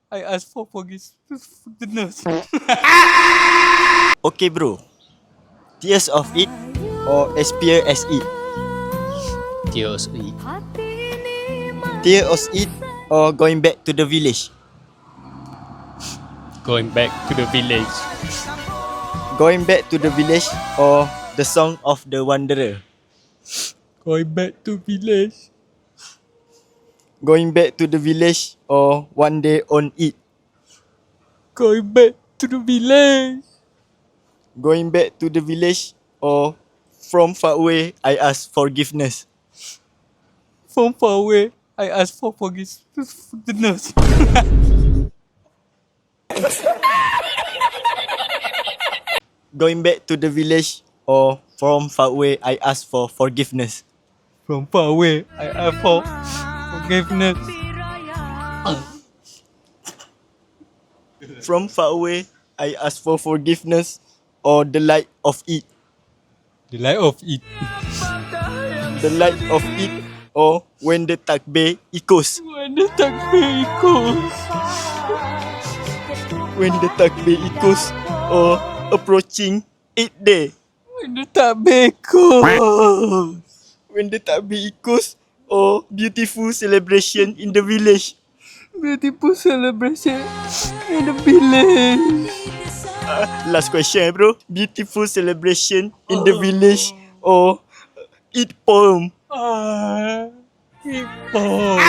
I ask for forgiveness. Okay, bro. Tears of It or Aspire as It? Tears eat. Tears of It or Going Back to the Village? Going back to the village. Going Back to the Village or The Song of the Wanderer? Going back to village. Going Back to the Village or One Day on It? Going back to the village. Going Back to the Village or From Far Away I Ask Forgiveness? From far away, I ask for forgiveness. Going Back to the Village or From Far Away I Ask for Forgiveness? From far away, I ask for forgiveness. From Far Away I Ask for Forgiveness or The Light of It? The light of it. The Light of It or When the Takbir Echoes? When the takbir echoes. When the Takbir Echoes or Approaching 8th Day? When the takbir echoes. When the Takbir Echoes or Beautiful Celebration in the Village? Beautiful celebration in the village. Last question, bro. Beautiful Celebration in the Village or Eat Poem? Ah, people.